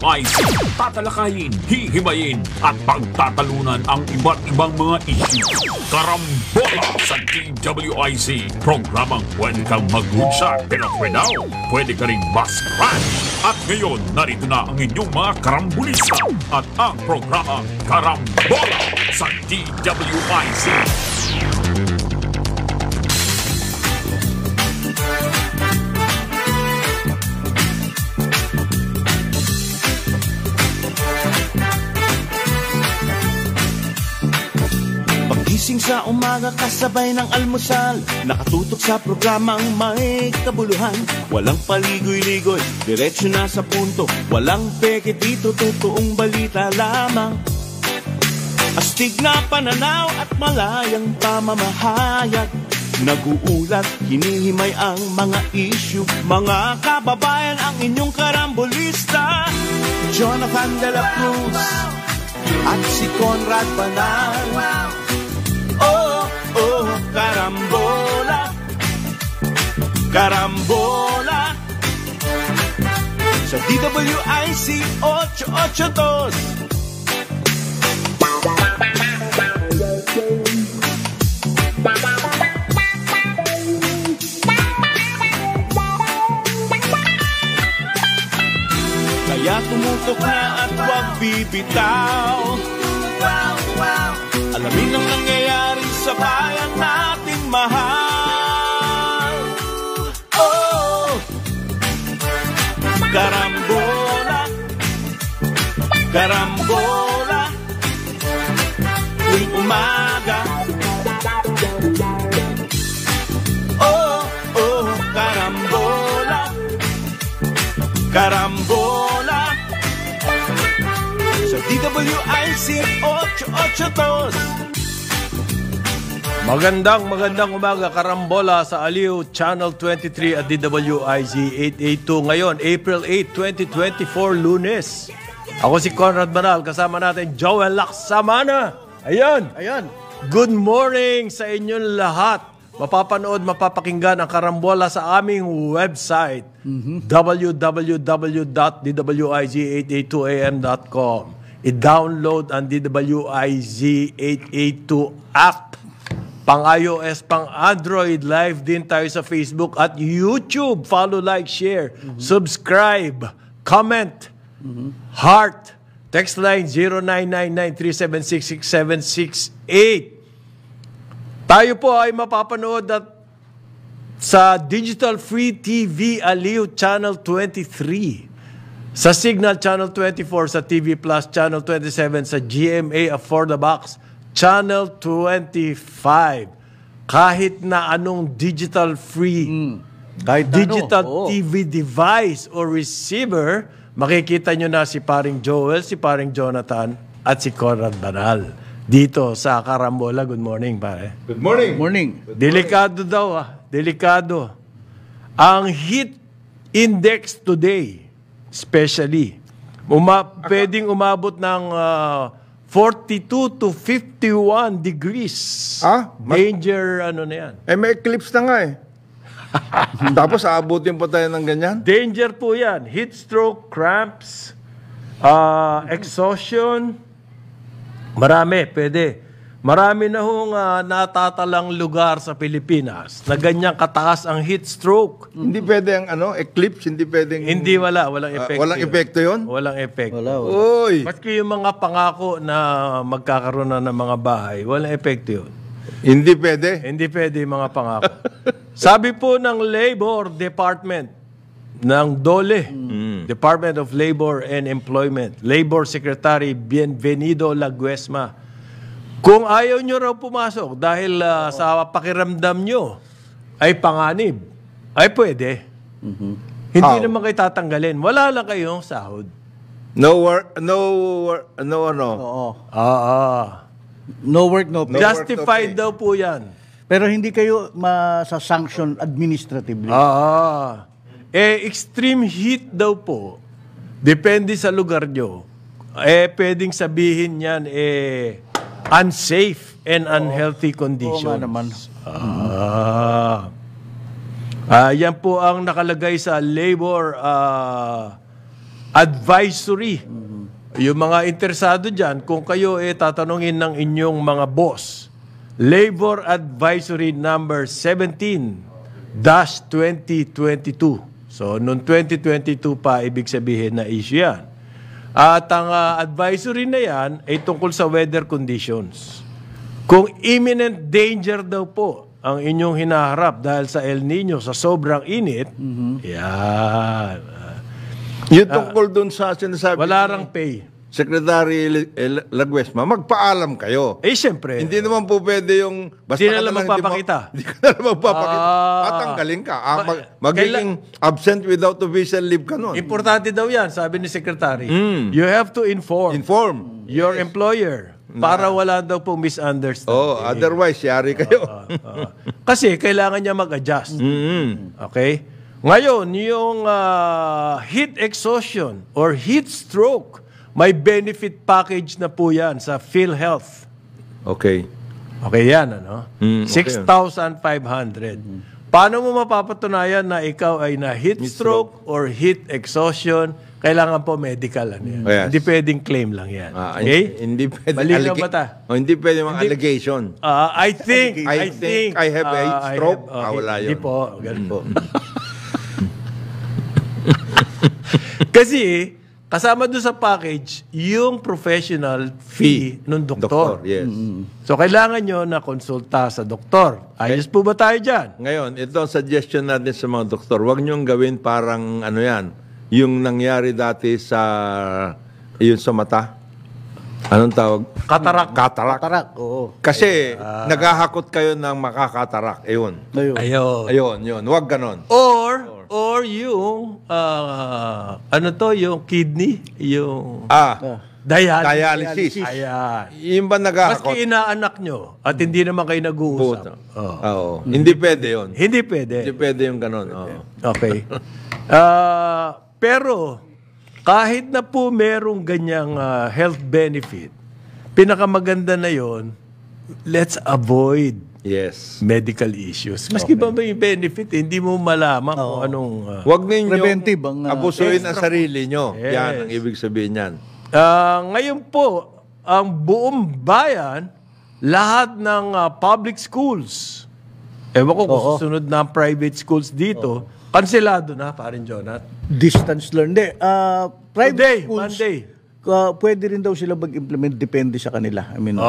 IC, tatalakayin, hihimayin at pagtatalunan ang iba't ibang mga issue. Karambola sa DWIC, programang pwede kang mag-good pero for now, pwede ka rin mas-crash. At ngayon, narito na ang inyong mga karambulista at ang programang Karambola sa DWIC. Gising sa umaga kasabay ng almusal, nakatutok sa programang may kabuluhan. Walang paligoy-ligoy, diretso na sa punto, walang peke dito, totoong balita lamang. Astig na pananaw at malayang pamamahayag, naguulat, hinihimay ang mga issue. Mga kababayan, ang inyong karambolista, Jonathan de la Cruz at si Conrad Banal. Oh, karambola, karambola sa DWIC 882. Kaya tumutok na at huwag bibitaw. Alamin ang nangyayari sa bayan nating mahal. Oh, karambola, karambola, tuwing umaga. Oh, karambola, karambola sa DWIC 882. Magandang umaga, karambola sa Aliw Channel 23 at DWIZ 882. Ngayon, April 8, 2024, Lunes. Ako si Conrad Banal, kasama natin Joel Laksamana. Ayan. Good morning sa inyong lahat. Mapapanood, mapapakinggan ang karambola sa aming website, www.dwiz882am.com. I-download ang DWIZ 882 app. Pang iOS, pang Android, live din tayo sa Facebook at YouTube. Follow, like, share, subscribe, comment, heart. Text line 0999-376-6768. Tayo po ay mapapanood at sa Digital Free TV Aliw Channel 23. Sa Signal Channel 24, sa TV Plus Channel 27, sa GMA For the Box Channel 25. Kahit na anong digital free, kahit digital TV device or receiver, makikita nyo na si paring Joel, si paring Jonathan, at si Conrad Banal. Dito sa Karambola. Good morning, pare. Good morning. Delikado daw, delikado. Ang heat index today, especially, pwedeng umabot ng 42 to 51 degrees. Danger, ano na yan. May eclipse na nga eh. Tapos aabutin pa tayo ng ganyan? Danger po yan. Heat stroke, cramps, exhaustion. Marami, pwede. Marami na hong natatalang lugar sa Pilipinas na ganyang kataas ang heat stroke. Hindi pwede ang eclipse, hindi pwedeng... Hindi, walang epekto. Walang epekto yun? Walang epekto. Wala. Uy! Maski yung mga pangako na magkakaroon na ng mga bahay, walang epekto yun. Hindi pwede? Hindi pwede yung mga pangako. Sabi po ng Labor Department, ng DOLE, Department of Labor and Employment, Labor Secretary Bienvenido Laguesma, kung ayaw nyo raw pumasok dahil sa pakiramdam nyo ay panganib, ay pwede. Hindi naman kayo tatanggalin. Wala lang kayong sahod. No work, no work, no pay. Justified daw po yan. Pero hindi kayo masa-sanction administratively. Extreme heat daw po, depende sa lugar nyo. Pwedeng sabihin yan, unsafe and unhealthy conditions. Oo nga naman. Yan po ang nakalagay sa Labor advisory. Yung mga interesado dyan, kung kayo tatanungin ng inyong mga boss, Labor Advisory number 17-2022. So, noong 2022 pa, ibig sabihin na issue yan. At ang advisory na yan ay tungkol sa weather conditions. Kung imminent danger daw po ang inyong hinaharap dahil sa El Nino, sa sobrang init, yan. Yung tungkol dun sa sinasabi Wala rang pay. Secretary Laguesma, magpaalam kayo. Siyempre. Hindi naman po pwede yung... Hindi na lang magpapakita. Hindi ka na lang magpapakita. Tatanggalin ka. Magiging absent without official leave ka nun. Importante daw yan, sabi ni Secretary. You have to inform your employer para wala daw pong misunderstanding. Otherwise, yari kayo. Kasi kailangan niya mag-adjust. Okay? Ngayon, yung heat exhaustion or heat stroke, may benefit package na po yan sa PhilHealth. Okay. Okay yan, ano? 6,500. Paano mo mapapatunayan na ikaw ay na heat stroke or heat exhaustion? Kailangan po medical. Ano yan. Yes. Hindi pwedeng claim lang yan. Okay? Hindi pwede. Malinaw ba ta? Hindi pwede mga allegation. I think I have a heat stroke. Wala yun. Hindi po. Ganun po. Kasi, kasama doon sa package, yung professional fee ng doktor. Yes. So, kailangan nyo na konsulta sa doktor. Ayos po ba tayo dyan? Ngayon, ito ang suggestion natin sa mga doktor. Huwag nyong gawin parang ano yan, yung nangyari dati sa mata. Anong tawag? Katarak. Katarak, oo. Kasi naghahakot kayo ng makakatarak. Ayun. Ayun. Huwag ganon. Or yung, yung kidney, yung dialysis. Ayan. Yung ba naghahakot? Maski inaanak nyo at hindi naman kayo nag-uusap. Hindi pwede yun. Hindi pwede. Hindi pwede yung ganon. Okay. Pero, kahit na po merong ganyang health benefit, pinakamaganda na yon, let's avoid medical issues. Maski ba may benefit, hindi mo malaman kung anong... Huwag ninyo preventive abusuin ang sarili nyo. Yes. Yan ang ibig sabihin yan. Ngayon po, ang buong bayan, lahat ng public schools, ewan ko kung susunod na private schools dito, kanselado na, parin Jonat. Distance learn. Hindi. Private schools, Monday. Pwede rin daw sila mag-implement, depende sa kanila. I mean,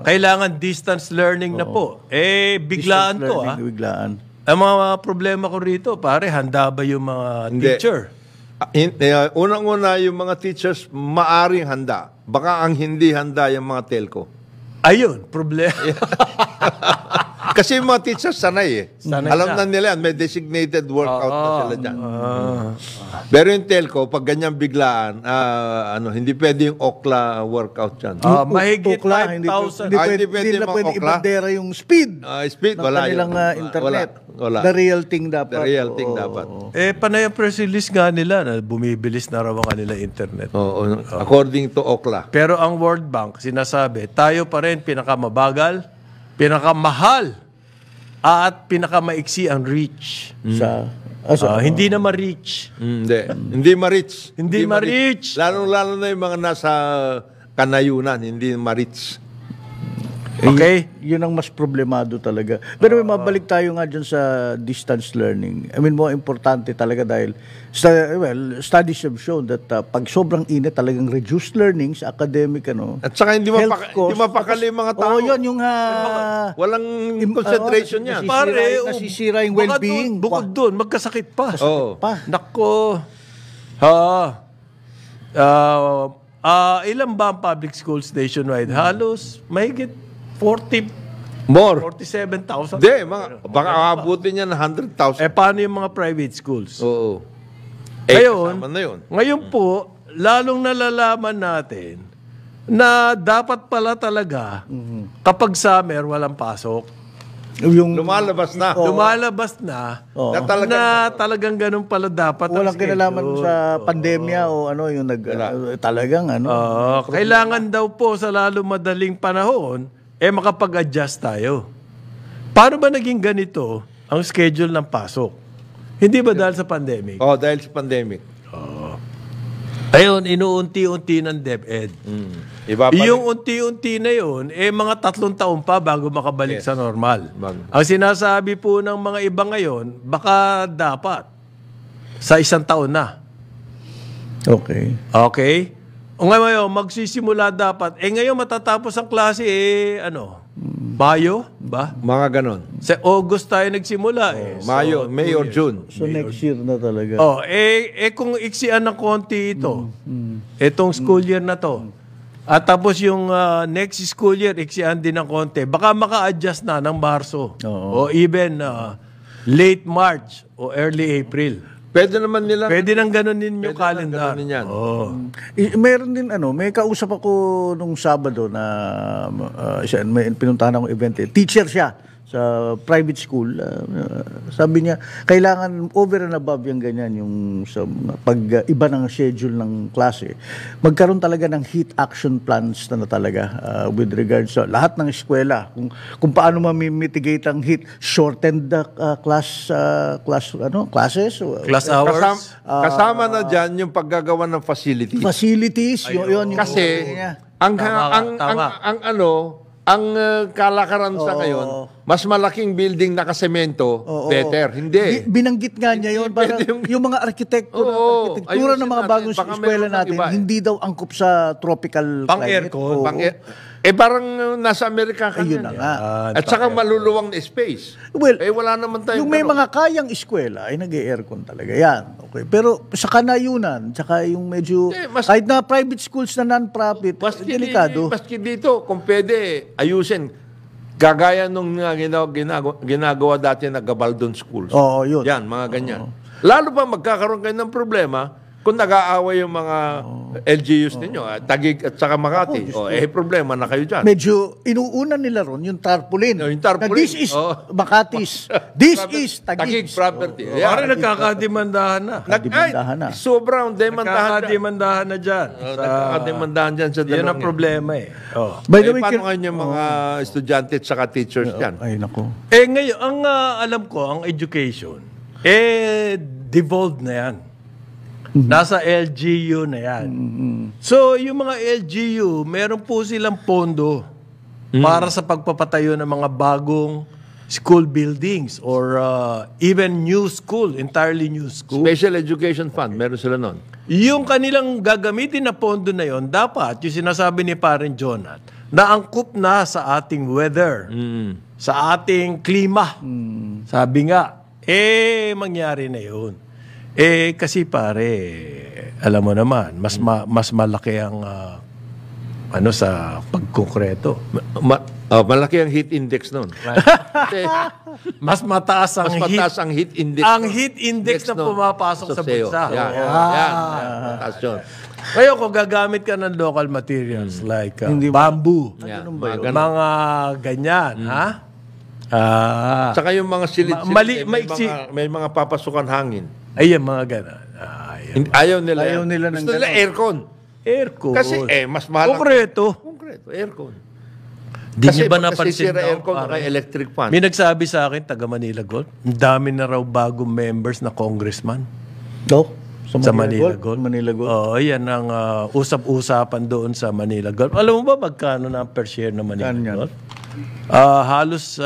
Kailangan distance learning na po. Biglaan to. Biglaan. Ang mga problema ko rito, pare, handa ba yung mga teacher? Unang-una, yung mga teachers, maaring handa. Baka ang hindi handa yung mga telco. Ayun, problema. Kasi yung mga teachers sanay Alam na nila yan, may designated workout na sila dyan. Pero yung telco, pag ganyan biglaan, hindi pwede yung Okla workout dyan. Mahigit 5,000. Hindi pwede ibandera yung speed. Speed, wala ng kanilang internet. Wala. The real thing dapat. The real thing dapat. Panay ang press release nga nila na bumibilis na raw ang kanila internet. According to Okla. Pero ang World Bank, sinasabi, tayo pa rin pinakamabagal, pinakamahal, at pinakamaiksi ang reach. Hindi na ma-reach. Hindi ma-reach. Hindi ma-reach. Lalo na yung mga nasa kanayunan, hindi ma-reach. Okay? Yun ang mas problemado talaga. Pero may mabalik tayo nga dyan sa distance learning. I mean, more importante talaga dahil studies have shown that pag sobrang init talagang reduced learning sa academic at saka hindi mapakali mga tao. Yun yung walang concentration yan. Nasisira yung well-being. Bukod doon, magkasakit pa. Nako. Ilan ba ang public schools nationwide? Halos mahigit 47,000. Hindi, baka abutin niya ng 100,000. Paano yung mga private schools? Oo. Ngayon po, lalong nalalaman natin na dapat pala talaga kapag summer walang pasok. Lumalabas na. Na talagang ganun pala dapat. Walang kinalaman sa pandemya o yung talagang kailangan daw po sa lalo madaling panahon makapag-adjust tayo. Paano ba naging ganito ang schedule ng pasok? Hindi ba dahil sa pandemic? Dahil sa pandemic. Ayun, inuunti-unti ng DepEd. Iba pa Yung unti-unti na yun, mga 3 taon pa bago makabalik sa normal. Ang sinasabi po ng mga iba ngayon, baka dapat sa 1 taon na. Okay. Okay? O ngayon, magsisimula dapat. Ngayon matatapos ang klase, Mayo ba? mga ganon. Sa August tayo nagsimula Mayo, May or June. So next year na talaga. Kung iksian ng konti ito, itong school year na to, at tapos yung next school year, iksian din ng konti, baka maka-adjust na ng Marso. O even late March o early April. Pwede naman nila. Pwede nang ganunin yung calendar. Ganunin yan. Meron din may kausap ako nung Sabado na may pinuntahan akong event. Teacher siya sa private school. Sabi niya, kailangan over and above yung ganyan, yung sa pag iba ng schedule ng klase. Magkaroon talaga ng heat action plans na talaga with regards sa lahat ng eskwela. Kung paano ma-mitigate ang heat, shortened classes. Class hours. Kasama na dyan yung paggagawa ng facilities. Facilities, yun yung Kasi ang kalakaran sa ngayon, mas malaking building na kasemento, better. Hindi. Binanggit nga niya yun. Parang yung mga arkitektura ng mga bagong eskwela natin, hindi daw angkop sa tropical climate. Pang-aircon. Parang nasa Amerika ka Ayun na. na nga. At saka maluluwang na space. Well, wala naman tayong yung may mga kayang eskwela ay nag-aircon talaga. Yan. Okay. Pero sa kanayunan, tsaka yung medyo, kahit na private schools na non-profit, delikado. Maski dito, kung pwede, ayusin. Gagaya nung ginagawa dati na Gabaldon Schools. Oo, yun. Yan, mga ganyan. Lalo pa magkakaroon kayo ng problema kung nag-aaway yung mga LGUs ninyo, Taguig at saka Makati. Problema na kayo dyan. Medyo inuuna nila ron yung tarpaulin. Yung tarpaulin. Na this is Makati's. This is Taguig Taguig's. property. Parang nagkakademandahan na. Nagdemandahan na. Sobrang demandahan dyan. Nagkakademandahan na dyan. Nagkakademandahan dyan sa dalawang. Yan ang problema By the way, paano ngayon yung mga estudyante at saka teachers dyan? Ay, nako. Ngayon, ang alam ko, ang education, devolved na yan. Nasa LGU na yan. So, yung mga LGU, meron po silang pondo para sa pagpapatayo ng mga bagong school buildings or even new school, entirely new school. Special Education Fund, meron sila nun. Yung kanilang gagamitin na pondo na yon, dapat, yung sinasabi ni Paren Jonat, naangkop na sa ating weather, sa ating klima. Sabi nga, mangyari na yun. Kasi pare, alam mo naman, mas malaki ang sa pagkonkreto. Malaki ang heat index nun. Mas mataas ang heat index. Ang heat index na pumapasok sa bansa. Yan. Mataas yun. Ngayon, kung gagamit ka ng local materials like bamboo, mga ganyan, Saka yung mga silid-silid, may mga papasukan hangin. Ayan, mga gano'n. Ayaw nila. Gusto nila aircon. Aircon. Kasi mas mahal. Konkreto, aircon. Di niyo ba Kasi napansin sira daw, aircon na kay electric fan. may nagsabi sa akin, taga Manila Gold, ang dami na raw bagong members na congressman sa Manila Gold. Oo, yan ang usap-usapan doon sa Manila Gold. Alam mo ba magkano na per share ng Manila Gold? Halos,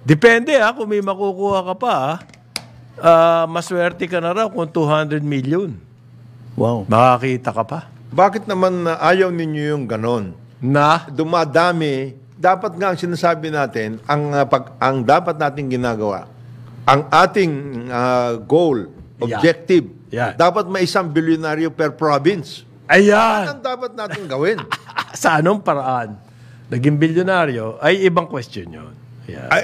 depende kung may makukuha ka pa maswerte ka na raw kung 200 million. Wow. Makakita ka pa. Bakit naman ayaw ninyo yung ganon? Na? Dumadami. Dapat nga ang sinasabi natin, ang dapat natin ginagawa, ang ating goal, objective, dapat may 1 bilyonaryo per province. Ayan! Ang dapat natin gawin. Sa anong paraan? Naging bilyonaryo ay ibang question yun.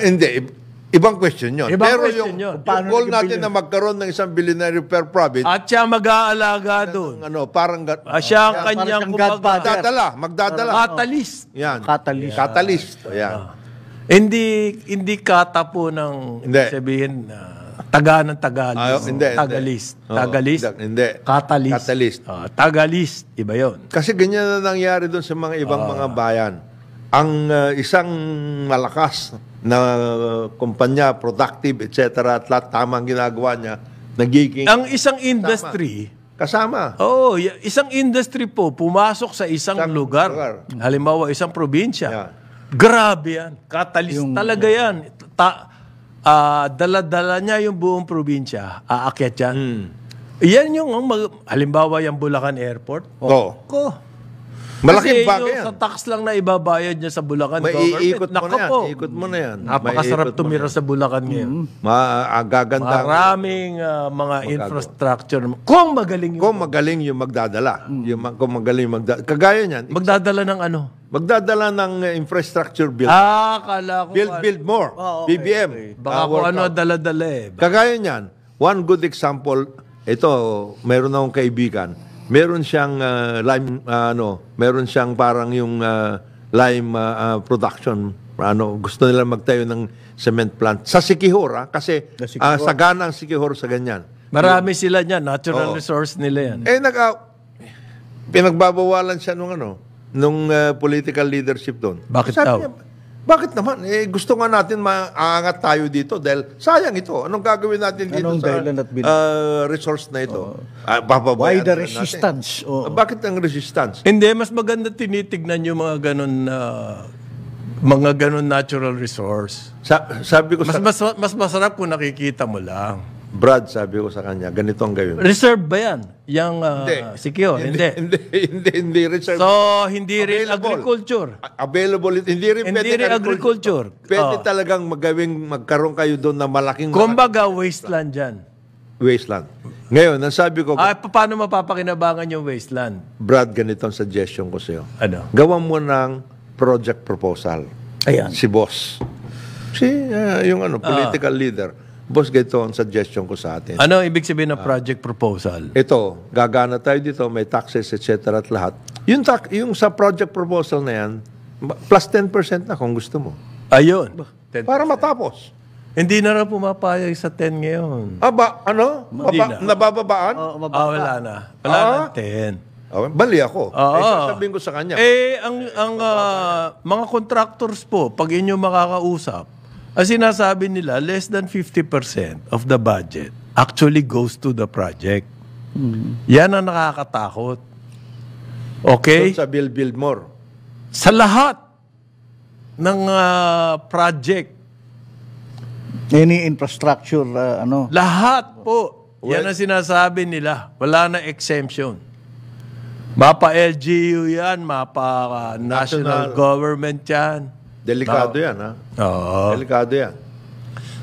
Hindi. Ibang question yun. Ibang Pero question yung yun. goal natin na magkaroon ng 1 bilyonaryo per province, At siya mag-aalaga doon. parang Siya ang kanyang magdadala. catalyst. Yan. Catalyst. Ayan. Hindi kata po ng Hindi. sabihin taga ng Tagalist. Hindi. Tagalist. Oo, Tagalist. Hindi. Catalyst. Tagalist. Iba yun. Kasi ganyan na nangyari doon sa mga ibang mga bayan. Ang isang malakas na kumpanya, productive, etc. at tamang ginagawa niya, nagiging... Ang isang industry, kasama. Oo, isang industry po, pumasok sa isang lugar. Halimbawa, isang probinsya. Yeah. Grabe yan. Katalis talaga yan. Dala-dala niya yung buong probinsya. Aakyat yan. Yan yung, halimbawa, yung Bulacan Airport. Malaking kasi bagay yung yan. sa tax lang na ibabayad niya sa Bulacan May government. iikot mo Nako na yan. po. Ikot mo na yan. Napakasarap May ikot mo tumira na yan. sa Bulacan ngayon. Gaganda. Maraming mga infrastructure. Kung magaling yung... Kung magaling yung magdadala. Kung magaling yung magdadala. Kagaya niyan. Magdadala ng ano? Magdadala ng infrastructure build. Kala ko... Build more. BBM. Baka kung ano dala-dala eh. Kagaya niyan, one good example, ito, meron akong kaibigan. Meron siyang meron siyang parang yung lime production. Gusto nila magtayo ng cement plant sa Siquijor, kasi sagana ang Siquijor sa ganyan. Marami sila niyan, natural resource nila yan. Pinagbabawalan siya nung political leadership doon. Bakit Sabi daw? niya, bakit naman? Gusto nga natin maangat tayo dito dahil sayang ito. Anong gagawin natin dito Anong dahilan at resource na ito? Why the resistance? Bakit ang resistance? Hindi, mas maganda tinitignan yung mga ganun natural resource. Sabi ko Mas masarap kung nakikita mo lang. Brad, sabi ko sa kanya, ganito ang gawin. Reserve ba yan? Yung Siquijor? Hindi reserve. So, hindi rin agriculture. Available. Hindi rin agriculture. Pwede talagang magkaroon kayo doon na malaking... Kumbaga, wasteland dyan. Wasteland. Ngayon, ang sabi ko... paano mapapakinabangan yung wasteland? Brad, ganito ang suggestion ko sa'yo. Ano? Gawan mo ng project proposal. Ayan. Si boss. Yung political leader. Boss, ganito ang suggestion ko sa atin. Ano ibig sabihin ng project proposal? Ito, gagana tayo dito, may taxes, etc. at lahat. Yung sa project proposal na yan, plus 10% na kung gusto mo. Ayun. Para matapos. Hindi na raw pumapayag sa 10 ngayon. Nabababaan? Wala na. Wala na 10. Bali ako. Sasabihin ko sa kanya. Ang mga contractors po, pag inyo makakausap, ang sinasabi nila, less than 50% of the budget actually goes to the project. Yan ang nakakatakot. Okay? Sa build more. Sa lahat ng project. Any infrastructure, Lahat po. Yan ang sinasabi nila. Wala na exemption. Mapa LGU yan, mapa national government yan. Delikado yan, ha? Oo. Delikado yan.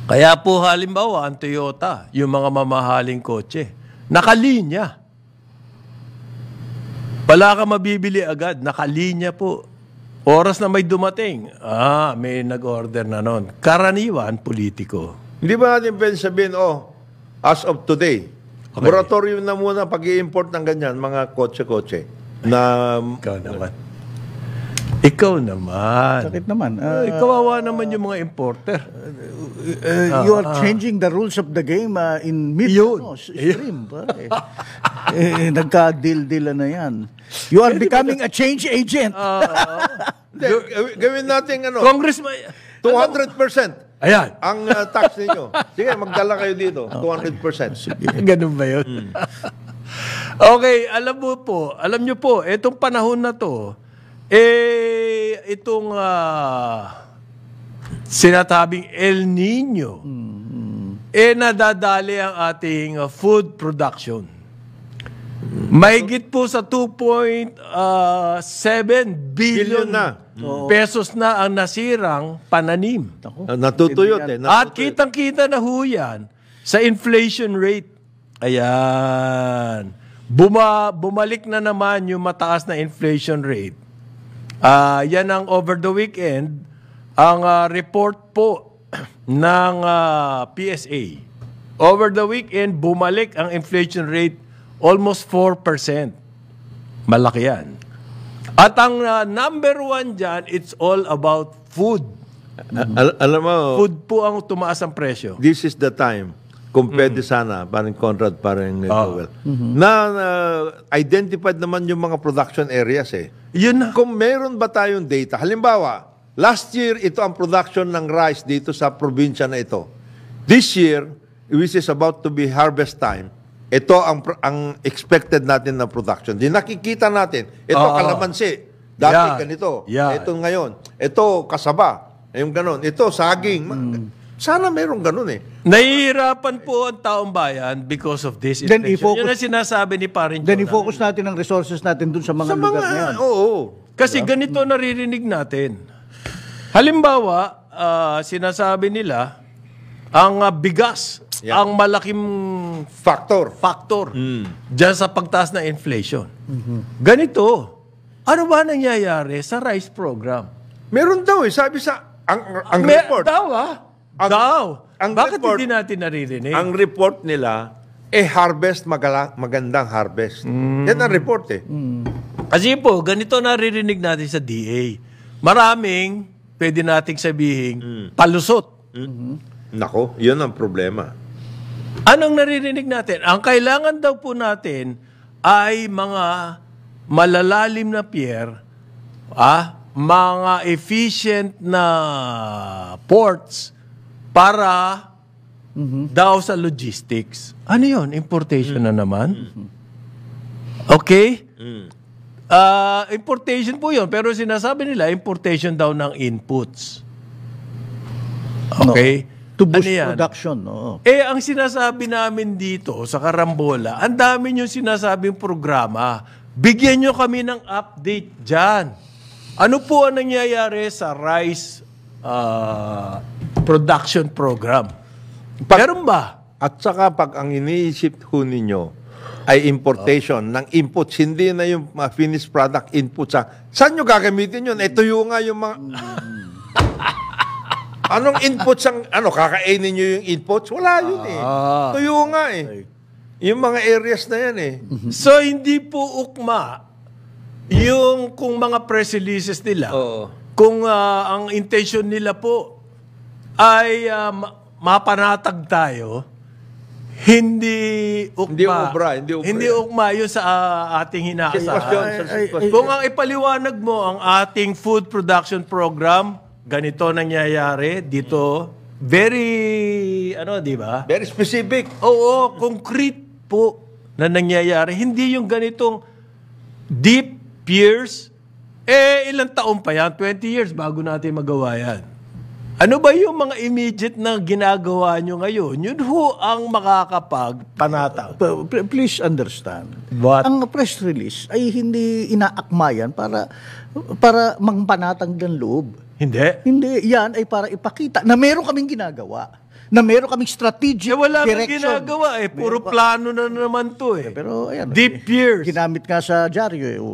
Kaya po halimbawa, ang Toyota, yung mga mamahaling kotse, nakalinya. Wala ka mabibili agad, nakalinya po. Oras na may dumating, may nag-order na nun. Karaniwan, politiko. Hindi ba natin pwede sabihin, as of today, moratorium na muna pag-i-import ng ganyan, mga kotse-kotse. Ikaw naman. Sakit naman. Kawawa naman yung mga importer. You are changing the rules of the game in mid-stream. Nagka-deal-deal na yan. You are becoming a change agent. Gawin natin Congressman, 200%. Ayan. Ang tax ninyo. Sige, magdala kayo dito. 200%. Ganun ba yun? Okay, alam nyo po, itong panahon na to, itong sinatabing El Nino, nadadali ang ating food production. Mahigit po sa 2.7 billion pesos na ang nasirang pananim. Natutuyot At kitang-kita na ho yan sa inflation rate. Ayan. Bumalik na naman yung mataas na inflation rate. Yan ang over the weekend, ang report po ng PSA. Over the weekend, bumalik ang inflation rate almost 4%. Malaki yan. At ang number one dyan, it's all about food. Alam mo, Food po ang tumaas ang presyo. this is the time, kung pwede sana, parang Conrad, parang Joel, na identified naman yung mga production areas Yun na. Kung meron ba tayong data, halimbawa, last year, ito ang production ng rice dito sa probinsya na ito. This year, which is about to be harvest time, ito ang expected natin na production. Di nakikita natin, ito kalamansi. Dati ganito. Ito ngayon. Ito kasaba. Yung ganon. Ito saging. Sana mayroong ganun eh. Nahihirapan po ang taong bayan because of this Then inflation. Yun ang sinasabi ni Parin Then Jonah. i-focus natin ang resources natin dun sa mga lugar na yan. Oo. Kasi ganito naririnig natin. Halimbawa, sinasabi nila, ang bigas, ang malaking Factor. dyan sa pagtaas ng inflation. Ganito, ano ba nangyayari sa rice program? Meron daw eh. Sabi sa, ang May- report. Ang Bakit report- hindi natin naririnig? Ang report nila, harvest, magandang harvest. Yan ang report eh. Kasi po, ganito naririnig natin sa DA. Maraming pwede nating sabihin palusot. Nako, yun ang problema. Anong naririnig natin? Ang kailangan daw po natin ay mga malalalim na pier, mga efficient na ports para daw sa logistics. Ano yun? Importation na naman? Okay? Importation po yun. Pero sinasabi nila, importation daw ng inputs. Okay? To boost Ano yan? production. No? Ang sinasabi namin dito sa Karambola, ang dami nyo sinasabing programa. Bigyan nyo kami ng update dyan. Ano po ang nangyayari sa rice production program? Meron ba? At saka pag ang iniisip ho ninyo ay importation ng inputs, hindi na yung finished product inputs. Saan nyo gagamitin yun? Tuyo nga yung mga... Anong inputs ang... kakainin nyo yung inputs? Wala yun eh. Tuyo nga eh. Yung mga areas na yan eh. So, hindi po ukma yung kung mga press releases nila, kung ang intention nila po ay mapanatag tayo, hindi ukma. Hindi ukma yun sa ating hinaasahan. Kung ang ipaliwanag mo ang ating food production program, ganito nangyayari dito, very, di ba? Very specific. Oo, concrete po na nangyayari. Hindi yung ganitong deep years, ilang taon pa yan? 20 years bago natin magawa yan. Ano ba yung mga immediate na ginagawa nyo ngayon? Yun ho ang makakapagpanatag. Please understand. What? Ang press release ay hindi inaakma yan para mangpanatag ng loob. Hindi? Hindi. Yan ay para ipakita na meron kaming ginagawa. Na meron kaming strategic wala kang direction. ginagawa Puro plano na naman to Pero ayan. Deep years. Ginamit nga sa dyaryo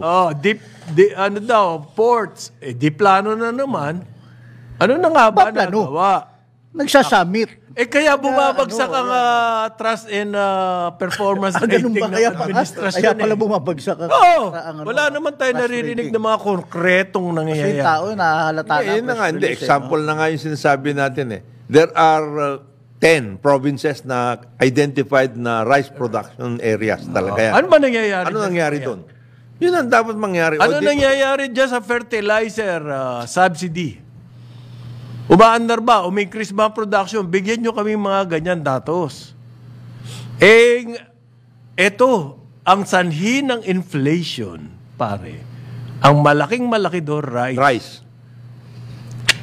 ports. Di plano na naman. Ano na nga ba Plano. nagawa? Nagsasamit. Kaya bumabagsak ang trust and performance rating ng administrasyon. Kaya pala bumabagsak ang... wala naman tayo naririnig ng mga konkretong Kasi nangyayari. yung tao, nahahalata Example na nga yung sinasabi natin There are 10 provinces na identified na rice production areas talaga yan. Ano ba nangyayari? Ano nangyari doon? Yun ang dapat mangyari. Ano nangyayari dyan sa fertilizer subsidy? Umaandar ba? Umikris ba ang production? Bigyan nyo kami mga ganyan datos. Eto, ang sanhi ng inflation, pare, ang malaki doon, rice.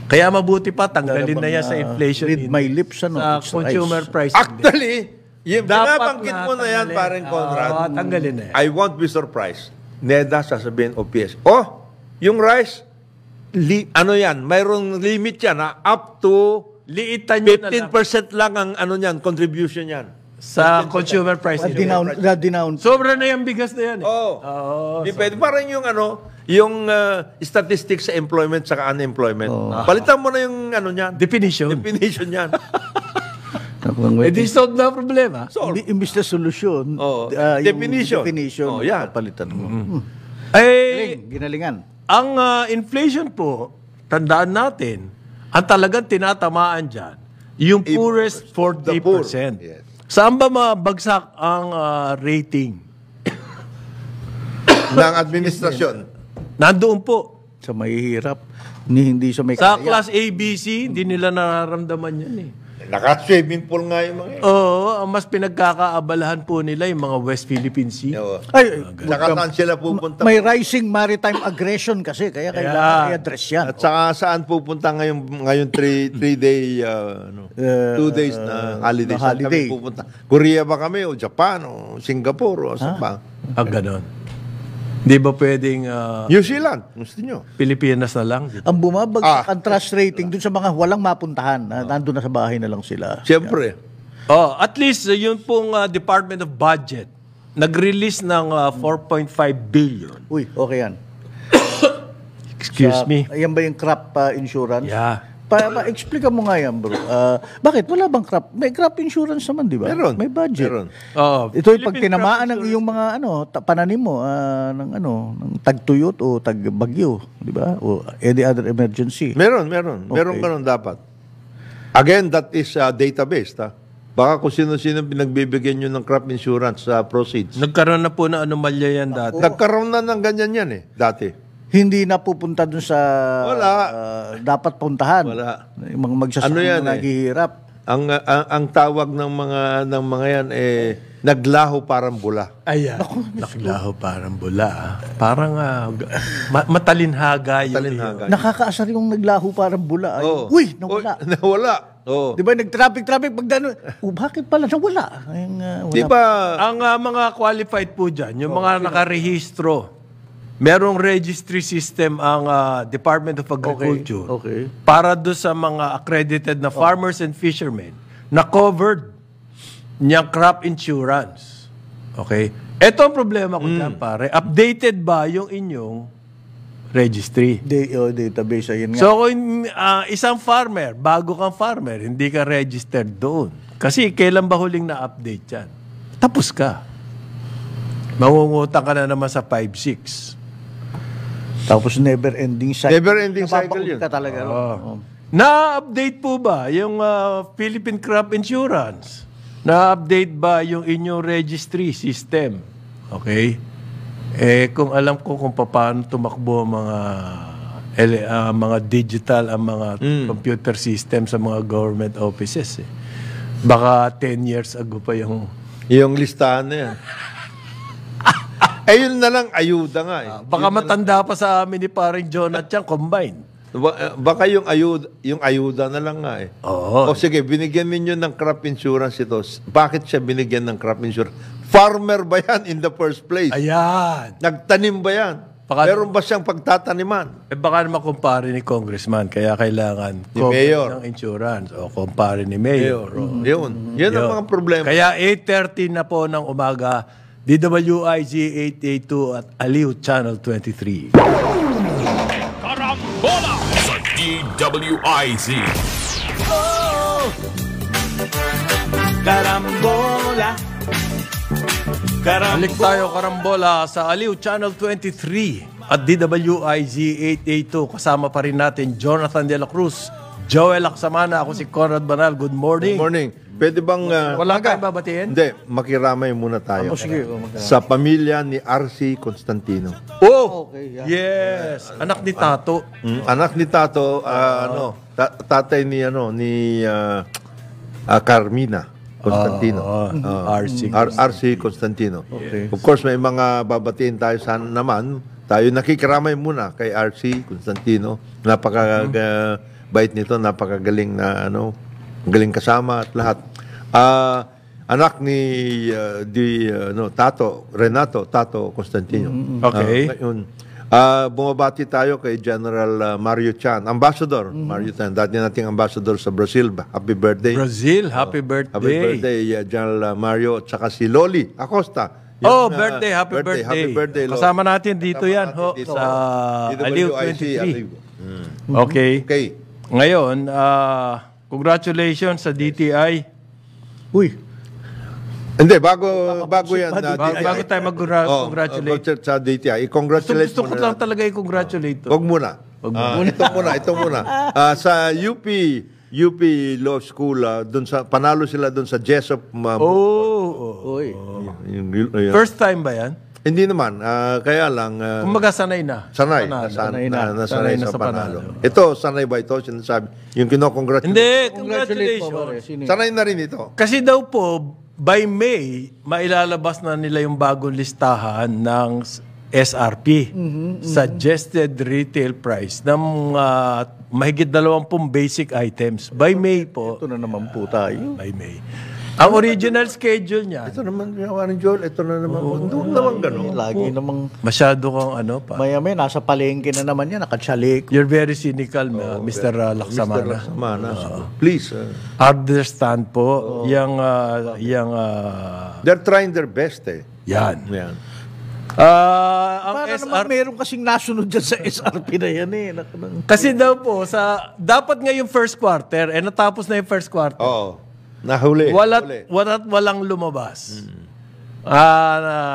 Kaya mabuti pa, tanggalin na yan sa inflation. Read my lips, sa consumer price. Actually, yung Dapat binabanggit mo na yan, parang Conrad, tanggalin na yan. I won't be surprised. NEDA sasabihin o PS. Yung rice, mayroong limit yan up to liitan nyo na lang 15% lang ang contribution yan. sa consumer price. Sobra na yung bigas na yan Di pwede. Parang yung statistics sa employment saka unemployment. Palitan mo na yung definition yan. Di solve na problema. Imbis na solusyon, definition. Yan. Palitan mo. Ginalingan. Ang inflation po, tandaan natin, ang talagang tinatamaan dyan, yung poorest 40%. Yes. Saan ba mabagsak ang rating? Ng administrasyon. Nandoon po. Sa mahihirap, hindi sa may Sa kaya. class ABC, hindi nila nararamdaman yan Naka-swimming pool nga yung mga yun. Oo, ang mas pinagkakaabalahan po nila yung mga West Philippine Sea. Oo. Ay, Saka saan sila pupunta? may rising maritime aggression kasi, kaya kailangan i-address yan. At saka saan pupunta ngayon 3-day, 2 days na holiday? Saan holiday. kami pupunta? Korea ba kami o Japan o Singapore o saan ba? Ganon. Di ba pwedeng New Zealand, gusto nyo? Pilipinas na lang? Ang bumabagsak ang trust rating dun sa mga walang mapuntahan, nandun na sa bahay na lang sila. Siyempre. Oh, at least yun pong Department of Budget nag-release ng 4.5 billion. Uy, okay yan. Excuse me. Yan ba yung crop insurance? Yeah. Pa-explica mo nga yan, bro. Bakit? Wala bang crop? May crop insurance naman, di ba? Meron. May budget. Meron. Oh, Ito yung pag tinamaan ng iyong mga pananim mo ng tagtuyot o tagbagyo, di ba? O any other emergency. Meron. Meron ganun dapat. Again, that is database. Baka kung sino-sino pinagbibigyan nyo ng crop insurance proceeds. Nagkaroon na po ng anomalya yan dati. Nagkaroon na ng ganyan yan dati. Hindi na pupunta dun sa dapat puntahan. Wala. Yung mga magsasakang naghihirap. Ang tawag ng mga yan naglaho parang bula. Ayan. Nakilaho parang bula. Parang matalinhaga. Talinhaga. Nakakaasar yung naglaho parang bula. Ay, Oh. uy, nawala. Nawala. Oh. Di ba nag-traffic, pag gano'n, bakit pala nawala? Wala. Di ba? Ang mga qualified po dyan, yung mga nakarehistro, merong registry system ang Department of Agriculture Okay. para doon sa mga accredited na farmers and fishermen na covered niyang crop insurance. Okay? Ito ang problema ko dyan, pare. Updated ba yung inyong registry? Database, ayun nga. So, kung isang farmer, bago kang farmer, hindi ka registered doon. Kasi kailan ba huling na-update yan? Tapos ka. Mangungutang ka na naman sa 5-6. Tapos never-ending cycle. Never-ending cycle Napapakulit yun. ka talaga. Oh. Na-update po ba yung Philippine Crop Insurance? Na-update ba yung inyong registry system? Okay? Kung alam ko kung paano tumakbo ang mga digital, ang mga computer system sa mga government offices. Baka 10 years ago pa yung listahan na yan. Yun na lang, ayuda nga baka matanda pa sa amin ni paring Jonathan combined. Baka yung ayuda na lang nga Oo. O sige, binigyan ninyo ng crop insurance ito. Bakit siya binigyan ng crop insurance? Farmer ba yan in the first place? Ayan. Nagtanim ba yan? Meron ba siyang pagtataniman? Baka naman kumpare ni congressman, kaya kailangan Ni Mayor. ng insurance o kumpare ni Mayor. Yun ang mga problema. Kaya 8:30 na po ng umaga, DWIZ 882 at Aliw Channel 23. Karambola sa DWIZ. Karambola. Balik tayo karambola sa Aliw Channel 23 at DWIZ 882. Kasama pa rin natin Jonathan De La Cruz, Joel Aksamana, ako si Conrad Banal. Good morning. Good morning. Pwede bang... Wala kang babatiin? Hindi, makiramay muna tayo. Sige. Sa pamilya ni R.C. Constantino. Oh! Okay, yeah. Yes! Anak ni Tato. Anak ni Tato, tatay ni Carmina Constantino. R.C. Constantino. Okay. Of course, may mga babatiin tayo sana naman. Tayo nakikiramay muna kay R.C. Constantino. Napaka-bait nito, napakagaling na galing kasama at lahat. Anak ni Tato, Renato Tato Constantino. Okay. Ngayon, bumabati tayo kay General Mario Chan, Ambassador Mario Chan, dati nating ambassador sa Brazil. Happy birthday. Brazil, happy birthday. Happy birthday, General Mario, at saka si Loli Acosta. Birthday, happy birthday. Happy birthday, Loli. Kasama natin dito yan, natin dito. sa Aliw 23. Okay. Okay. Ngayon, congratulations sa DTI. Uy, Hindi, bago yan. Bago tayo mag-congratulate. Sa DTI. I-congratulate Gusto ko lang talaga i-congratulate. Huwag muna. Ito muna. Sa UP Law School, panalo sila doon sa Jessup. Uy. Yung- First time ba yan? Hindi naman. Kaya lang... Kumbaga sanay na. Sanay. Sanay na sa panalo. Ito, sanay ba ito? Sinasabi. Yung kinokongratulate. Hindi, Congratulations. congratulations. Sanay na rin ito. Kasi daw po, by May, mailalabas na nila yung bagong listahan ng SRP. Suggested Retail Price ng mahigit 20 basic items. By May po. Ito na naman po tayo. By May. Ang original schedule niya. Ito naman, ginawa ni Joel. Ito na naman. Hindi naman gano'n. Lagi namang Masyado kang pa. maya-maya, nasa palengke na naman yan, nakatsalik. You're very cynical, Mr. Laksamana. Laksamana. Please. Understand po, They're trying their best eh. yan. Yan. Ang Para naman meron kasing nasunod dyan sa SRP na yan eh. Kasi daw po, dapat nga yung first quarter, natapos na yung first quarter. Oo. Nahuli. Walang lumabas.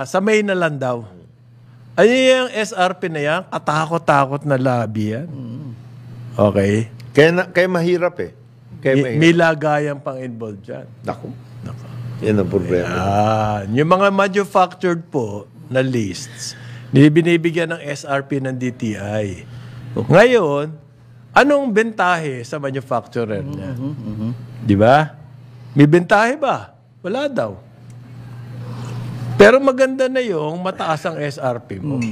Sa May na lang daw. Ay, yung SRP na yan, katakot-takot na lobby yan. Okay? Kaya mahirap eh. May lagayan pang involved dyan. Naku. Yan ang problema. Yung mga manufactured po na lists, binibigyan ng SRP ng DTI. Ngayon, anong bentahe sa manufacturer niya? Di ba? May bentahe ba? Wala daw. Pero maganda na yung mataas ang SRP mo.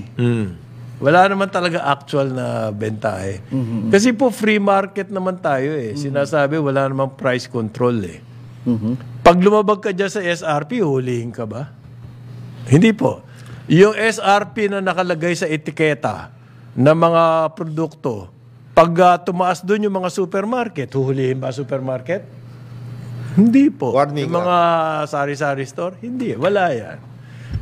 Wala naman talaga actual na bentahe. Kasi po free market naman tayo eh. Sinasabi wala namang price control eh. Pag lumabag ka dyan sa SRP, hulihin ka ba? Hindi po. Yung SRP na nakalagay sa etiketa ng mga produkto, pag tumaas doon yung mga supermarket, huhulihin ba supermarket? Hindi po. Warning yung mga sari-sari store, hindi. Wala yan.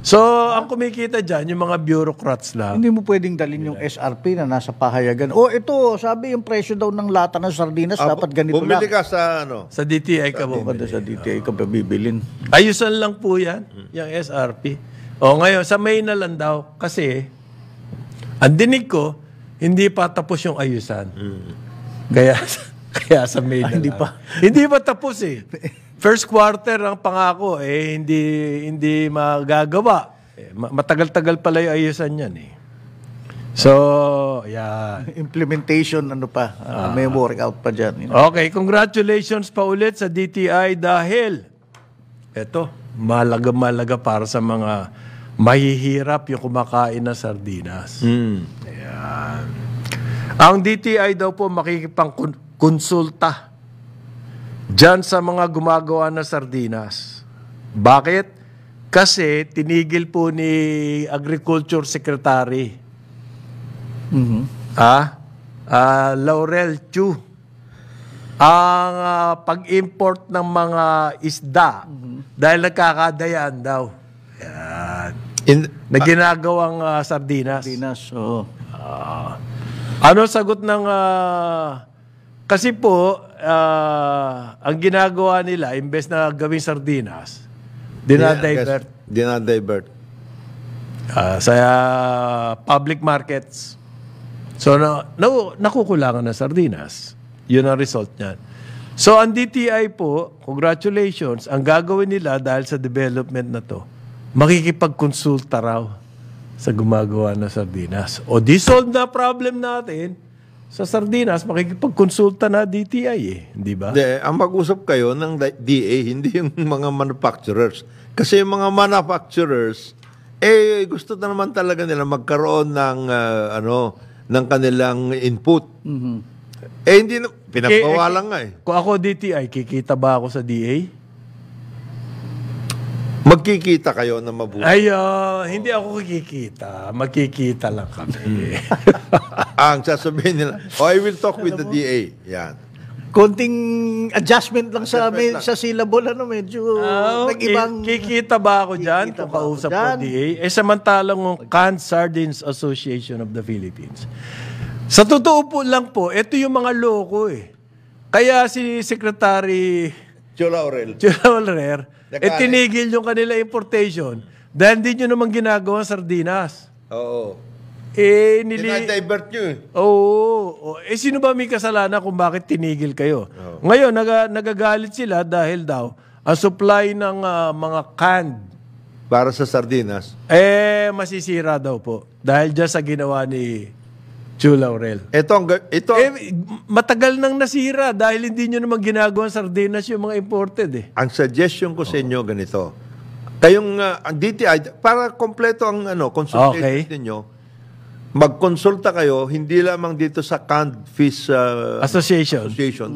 So, ang kumikita dyan, yung mga bureaucrats lang. Hindi mo pwedeng dalhin yung SRP na nasa pahayagan. Ito, sabi yung presyo daw ng lata ng sardinas, dapat ganito lang. Bumili ka sa ano? Sa DTI ka po. Sa DTI ka pa bibilin. Ayusan lang po yan, yung SRP. Ngayon, sa May na lang daw, kasi, ang dinig ko, hindi pa tapos yung ayusan. Kaya sa May na lang. Hindi pa tapos eh. First quarter ang pangako, hindi magagawa. Matagal-tagal pala yung ayusan yan eh. So, yan. Implementation, may workout pa dyan. Okay, congratulations pa ulit sa DTI dahil eto, malaga para sa mga mahihirap yung kumakain na sardinas. Ayan. Ang DTI daw po makikipang-konsulta dyan sa mga gumagawa na sardinas. Bakit? Kasi tinigil po ni Agriculture Secretary Laurel Chu ang pag-import ng mga isda dahil nagkakadayaan daw. Yan. Na ginagawang sardinas. Sardinas, oo. Ano sagot ng... kasi po, ang ginagawa nila, imbes na gawing sardinas, dinadivert. Dinadivert. Sa public markets. So, nakukulangan ng sardinas. Yun ang result niyan. So, ang DTI po, congratulations, ang gagawin nila dahil sa development na to, makikipagkonsulta raw sa gumagawa ng sardinas. O di solve na problem natin sa sardinas, makikipagkonsulta na DTI eh. Di ba? Ang mag-usap kayo ng DA, hindi yung mga manufacturers. Kasi yung mga manufacturers, gusto na naman talaga nila magkaroon ng, ng kanilang input. Hindi na, pinagpawalan nga eh. Kung ako DTI, kikita ba ako sa DA? Magkikita kayo na mabuti. Hindi ako kikita. Magkikita lang kami. Ang sasabihin nila, I will talk with the DA. Yan. Konting adjustment lang sa syllable, medyo nag-ibang... Kikita ba ako dyan kung kausap ko DA? Samantalang yung Canned Sardines Association of the Philippines. Sa totoo po lang po, ito yung mga loko eh. Kaya si Secretary Laurel, tinigil yung kanila importation dahil hindi nyo naman ginagawa sardinas. Oo. Dinadivert nyo eh. Oo. Sino ba may kasalanan kung bakit tinigil kayo? Ngayon, nagagalit sila dahil daw ang supply ng mga canned para sa sardinas. Masisira daw po. Dahil dyan sa ginawa ni Chu Laurel. Ito, Matagal nang nasira dahil hindi nyo naman ginagawa sardinas yung mga imported eh. ang suggestion ko sa inyo ganito. Kayong DTI, para kompleto ang consultation ninyo, magkonsulta kayo, hindi lamang dito sa Canned Fish Association.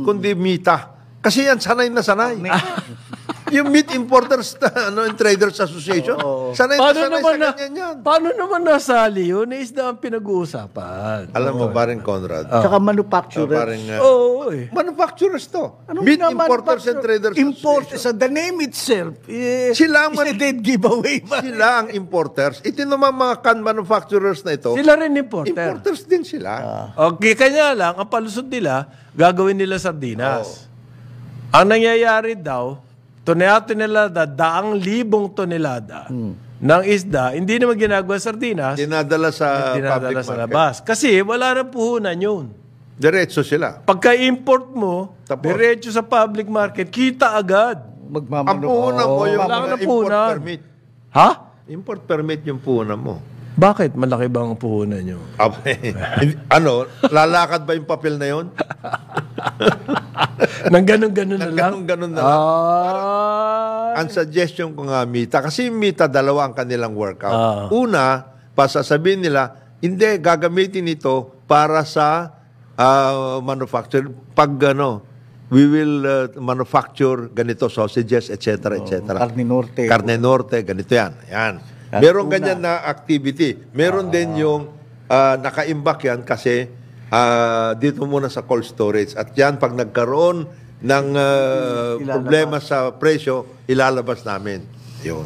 Kundi MITA. Kasi yan, sanay na sanay. Yung Meat Importers and Traders Association, sanay na sanay sa ganyan yan. Paano naman nasali yun? Isda ang pinag-uusapan. Alam mo ba rin, Conrad? Tsaka manufacturer. Manufacturers to. Meat Importers and Traders Importers. The name itself Sila ang is a dead giveaway. Sila ang importers. Ito naman mga can manufacturers na ito. Sila rin importer. Importers din sila. Okay, kanya lang, ang palusot nila, gagawin nila sardinas. Ang nangyayari daw, tonelada, 100,000 tonelada ng isda, hindi naman ginagawa sardinas, Dinadala sa public sa market. labas. Kasi wala nang puhunan yun. Diretso sila. Pagka-import mo, Tapos? diretso sa public market, kita agad. Ang puhunan mo yung Wala ka mga na import puhunan. permit. Ha? Import permit yung puhunan mo. Bakit? Malaki bang puhunan nyo? Lalakad ba yung papel na yun? Nang ganun-ganun na lang? Ganun na lang. Ang suggestion ko nga, MITA, kasi MITA, dalawa ang kanilang workout. Una, pasasabihin nila, hindi, gagamitin ito para sa manufacture. Pag we will manufacture ganito, sausages, etc., etc. Carne Norte, ganito yan. Yan. Meron ganyan na activity. Meron din yung naka-imbak yan kasi dito muna sa cold storage. At yan, pag nagkaroon ng problema sa presyo, ilalabas namin. Yun.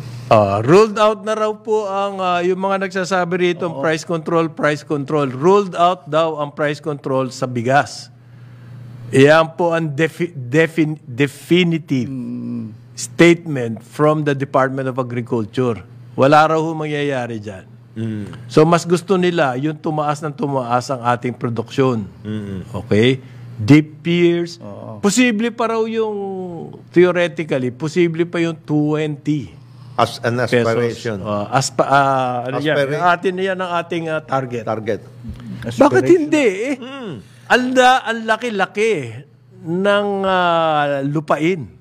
Ruled out na raw po ang yung mga nagsasabi rito price control. Ruled out daw ang price control sa bigas. Iyan po ang definitive statement from the Department of Agriculture. Wala raw mangyayari dyan. So, mas gusto nila yung tumaas ng tumaas ang ating produksyon. Okay? Deep peers. Posible pa raw yung, theoretically, posible pa yung 20 As an aspiration. pesos. Atin yan ang ating target. Bakit hindi? Ang laki-laki ng lupain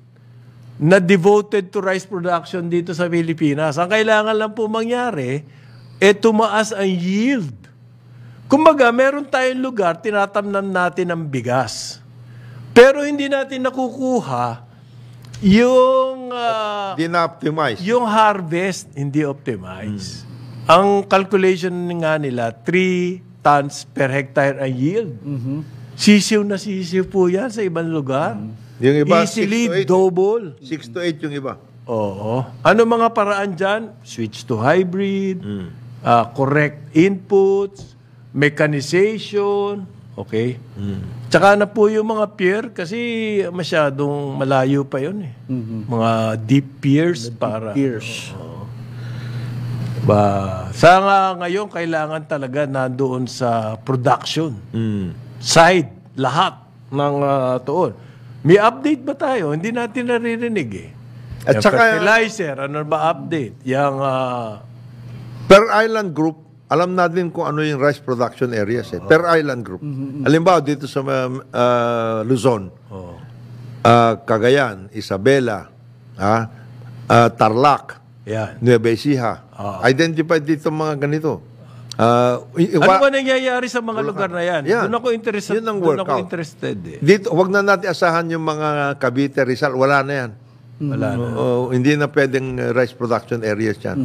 na devoted to rice production dito sa Pilipinas. Ang kailangan lang po mangyari, tumaas ang yield. Kumbaga, meron tayong lugar, tinatamnan natin ang bigas. Pero hindi natin nakukuha yung yung harvest, hindi optimize. Ang calculation nga nila, 3 tons per hectare ang yield. Sisiw na sisiw po yan sa ibang lugar. Yung iba, easily double. 6 to 8 yung iba. Oo. Ano mga paraan dyan? Switch to hybrid, correct inputs, mechanization, okay? Tsaka na po yung mga pier kasi masyadong malayo pa yun eh. Mga deep piers para... Sa ngayon, kailangan talaga nandoon sa production side, lahat ng tuon. May update ba tayo? Hindi natin naririnig eh. At yung saka, fertilizer, ano ba update? Yung per island group, alam natin kung ano yung rice production areas eh. Per island group. Halimbawa, dito sa Luzon, Cagayan, Isabela, Tarlac, Nueva Ecija. Identify dito mga ganito. Ano ba nangyayari sa mga lugar na yan? Doon ako interested. Yun ang workout. Dito, wag na natin asahan yung mga Cavite, Rizal. Wala na yan. Wala na. Hindi na pwedeng rice production areas yan.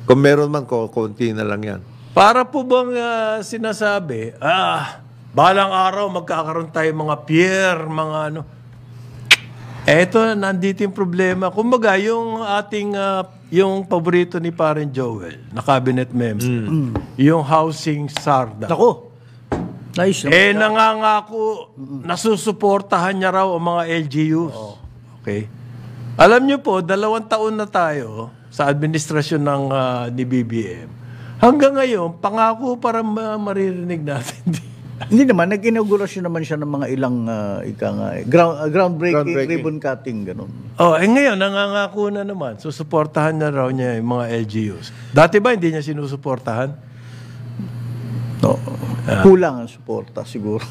Kung meron man, konti na lang yan. Para po bang sinasabi, balang araw magkakaroon tayo mga pier, mga ano. Eto, nandito yung problema. Kumbaga, yung ating, yung paborito ni Paren Joel, na cabinet member, yung housing SARDA. Ako. Nice. Nangangako, nasusuportahan niya raw ang mga LGUs. Okay? Alam niyo po, 2 taon na tayo sa administrasyon ng ni BBM. Hanggang ngayon, pangako para maririnig natin. Hindi naman, nag-inaugurasyon naman siya ng mga ilang groundbreaking, ribbon cutting, ganun. Ngayon, nangangako na naman. Susuportahan na raw niya yung mga LGUs. Dati ba hindi niya sinusuportahan? Kulang ang suporta, siguro.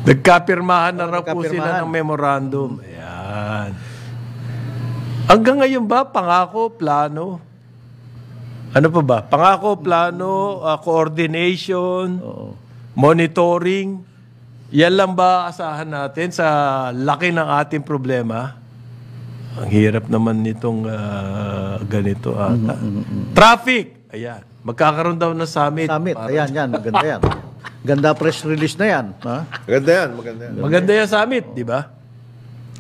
Nagkapirmahan na raw po sila ng memorandum. Ayan. Hanggang ngayon ba, pangako, plano? Ano pa ba? Pangako, plano, coordination, monitoring. Yan lang ba asahan natin sa laki ng ating problema? Ang hirap naman nitong ganito ata. Traffic! Ayan. Magkakaroon daw ng summit. Ayan, maganda yan. Ganda press release na yan. Ha? Maganda yan. Maganda yan summit, di ba?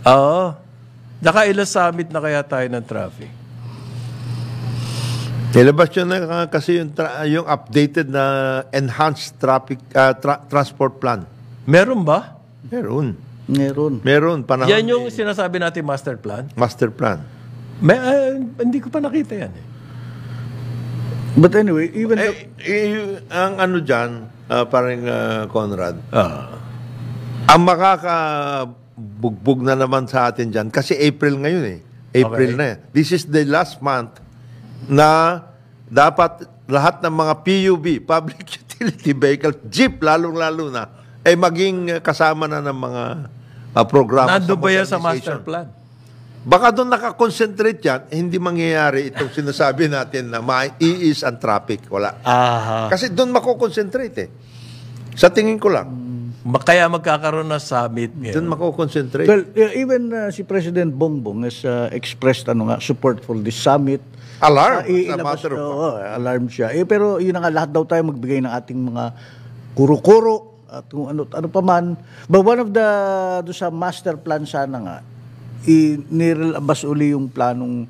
Oo. Tsaka ilang summit na kaya tayo ng traffic? Nilabas yun na kasi yung updated na enhanced traffic transport plan. Meron ba? Meron. Panahon Yan yung sinasabi natin master plan? Master plan. Hindi ko pa nakita yan. But anyway, even ang ano dyan, parang Conrad, ang makakabugbog na naman sa atin dyan, kasi April ngayon April na. This is the last month na dapat lahat ng mga PUV, Public Utility Vehicle, jeep, lalong-lalo na, ay maging kasama na ng mga programa. Nandun ba yan sa master plan? Baka doon nakakonsentrate yan, hindi mangyayari itong sinasabi natin na mai-ease ang traffic. Wala. Kasi doon makokonsentrate Sa tingin ko lang. Kaya magkakaroon na summit. Doon makokonsentrate. Well, even si President Bongbong has expressed support for this summit. Alarm. Alarm siya. Pero yun nga, lahat daw tayo magbigay ng ating mga kuro-kuro at kung ano pa man. But one of do sa master plan sana nga, nilabas uli yung planong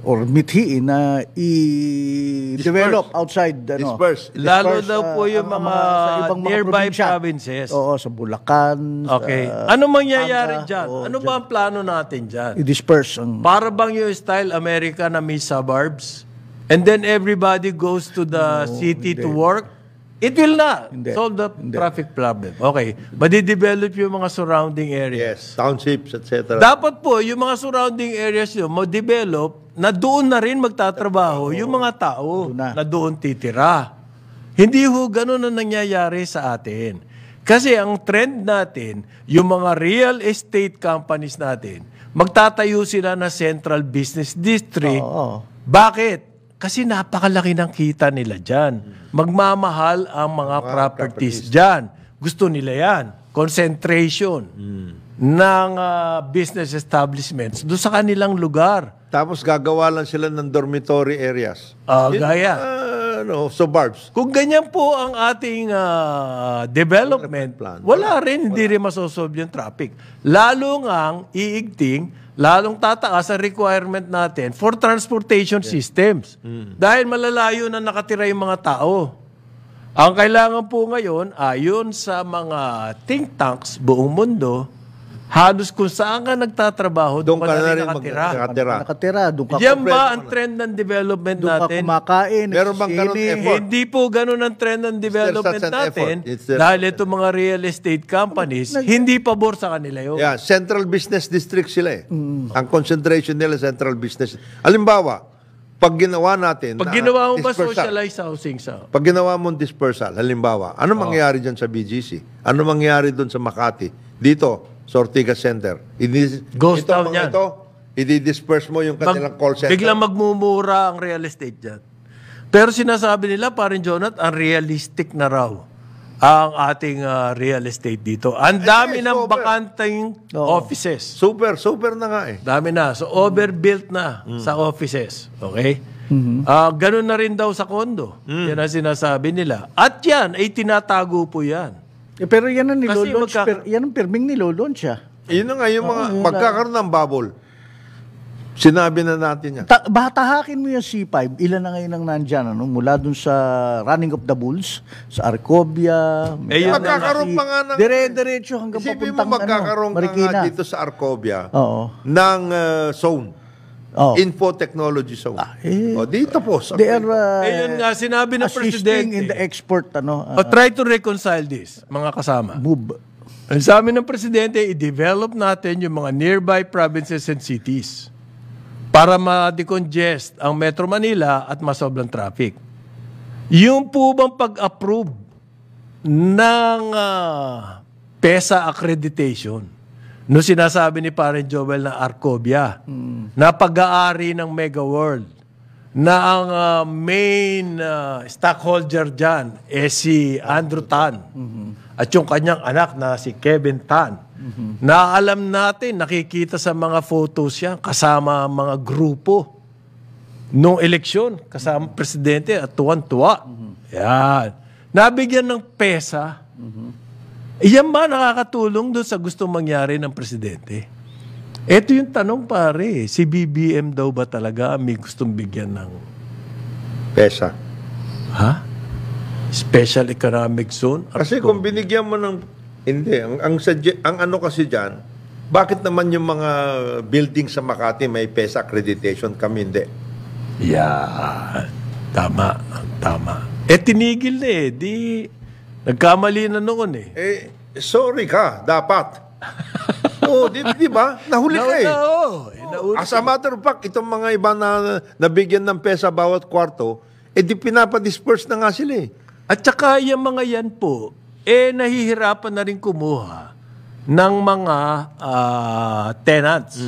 or mithiin na i-develop outside. Disperse. Lalo daw po yung mga nearby provinces. Oo, sa Bulacan. Okay. Ano mangyayari dyan? Ano ba ang plano natin dyan? I-disperse. Para bang yung style America na may suburbs? And then everybody goes to the city to work? It will not solve the traffic problem. Okay. Madidevelop yung mga surrounding areas. Yes, townships, etc. Dapat po, yung mga surrounding areas yun, ma-develop na doon na rin magtatrabaho yung mga tao na doon titira. Hindi ho ganun ang nangyayari sa atin. Kasi ang trend natin, yung mga real estate companies natin, magtatayo sila na central business district. Bakit? Kasi napakalaki ng kita nila dyan. Magmamahal ang mga properties dyan. Gusto nila yan. Concentration ng business establishments doon sa kanilang lugar. Tapos gagawa lang sila ng dormitory areas. Gaya. Suburbs. Kung ganyan po ang ating development plan, wala rin, hindi rin masosolve yung traffic. Lalo ngang iigting, lalong tataas ang requirement natin for transportation systems. Dahil malalayo na nakatira yung mga tao. Ang kailangan po ngayon, ayon sa mga think tanks buong mundo, halos kung saan ka nagtatrabaho, doon ka na rin nakatira. Diyan ba ang trend ng development natin? Doon ka kumakain. Meron bang ganun effort? Hindi po ganun ang trend ng development natin. Dahil itong mga real estate companies, hindi pabor sa kanila yun. Yeah, central business district sila Ang concentration nila central business. Halimbawa, pag ginawa natin ginawa mo ba socialized housing pag ginawa mo dispersal, halimbawa, ano mangyayari dyan sa BGC? Ano mangyayari doon sa Makati? Dito, sa Ortigas Center. Ghost town yan. I-disperse mo yung kanilang call center. Biglang magmumura ang real estate dyan. Pero sinasabi nila, parin Jonat, unrealistic na raw ang ating real estate dito. Ang dami ng bakanting offices. Super na nga Dami na. So, overbuilt na sa offices. Okay? Ganun na rin daw sa kondo. Yan ang sinasabi nila. At yan, ay tinatago po yan. Pero yan ang nilolaunch. Yan ang pirming nilolaunch siya. Yun na nga, yung mga magkakaroon ng bubble. Sinabi na natin yan. Batahakin mo yung C5, ilan na ngayon ang nandyan, mula dun sa Running of the Bulls, sa Arcobia, magkakaroon pa nga ng... Dire-diretso hanggang papuntang magkakaroon ka nga dito sa Arcobia ng zone. Info Technology Zone. Dito po. They are Yun nga, sinabi ng assisting Presidente. in the export, Try to reconcile this, mga kasama. move. Ang sabi ng Presidente, i-develop natin yung mga nearby provinces and cities para ma-decongest ang Metro Manila at masoblang traffic. Yung po bang pag-approve ng PESA accreditation, no sinasabi ni Paren Joel na Arcobia, na pag-aari ng Mega World, na ang main stockholder dyan si Andrew Tan at yung kanyang anak na si Kevin Tan, na alam natin, nakikita sa mga photos yan, kasama ang mga grupo nung eleksyon, kasama presidente at tuwan-tuwa. Yan. Nabigyan ng PESA. Iyan ba nakakatulong doon sa gustong mangyari ng presidente? Ito yung tanong, pare. Si BBM daw ba talaga may gustong bigyan ng PESA. Special Economic Zone? Kasi kung binigyan mo ng... Hindi. Ang ano kasi dyan, bakit naman yung mga building sa Makati may PESA accreditation, kami hindi? Yeah. Tama. Tinigil na eh. Nagkamali na noon eh. Sorry ka, dapat. di ba? Nahuli ka eh. As a matter of fact, itong mga iba na nabigyan ng PESA bawat kwarto, di pinapadisperse na nga sila eh. At saka yung mga yan po, nahihirapan na rin kumuha ng mga tenants.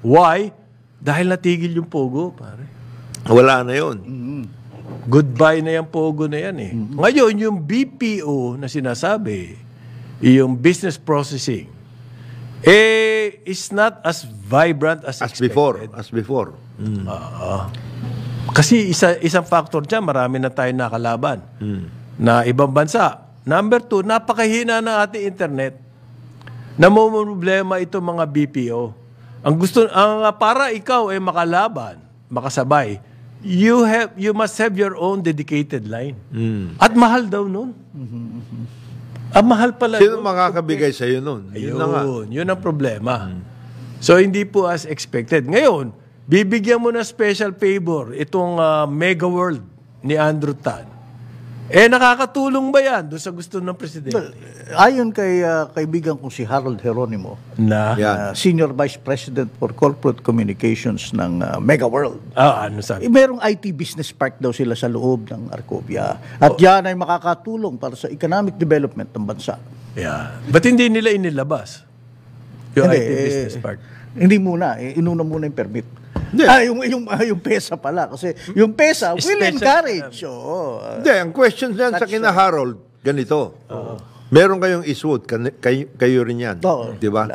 Why? Dahil natigil yung Pogo, pare. Wala na yun. Goodbye na yung Pogo na yan eh. Ngayon, yung BPO na sinasabi, yung business processing, is not as vibrant as expected. As before. Kasi isang factor dyan, marami na tayo nakalaban na ibang bansa. Number 2, napakahina ng ating internet. Namumroblema itong mga BPO. Para ikaw ay makalaban, makasabay, you must have your own dedicated line. At mahal daw nun. Mahal pala. Sino makakabigay sa iyo nun? Yun ang problema. So, hindi po as expected. Ngayon, bibigyan mo na special favor itong Mega World ni Andrew Tan. Nakakatulong ba yan doon sa gusto ng presidente? Ayon kay kaibigan kong si Harold Geronimo, Senior Vice President for Corporate Communications ng Mega World. Ano sabi? Merong IT business park daw sila sa loob ng Arcobia. At yan ay makakatulong para sa economic development ng bansa. Yeah. Ba't hindi nila inilabas? Yung IT business park. Hindi muna. Inuna muna yung permit. Yung PESA pala. Kasi yung PESA will encourage. Hindi, ang question dyan sa kina Harold, ganito. Meron kayong Eastwood, kayo rin yan. Di ba?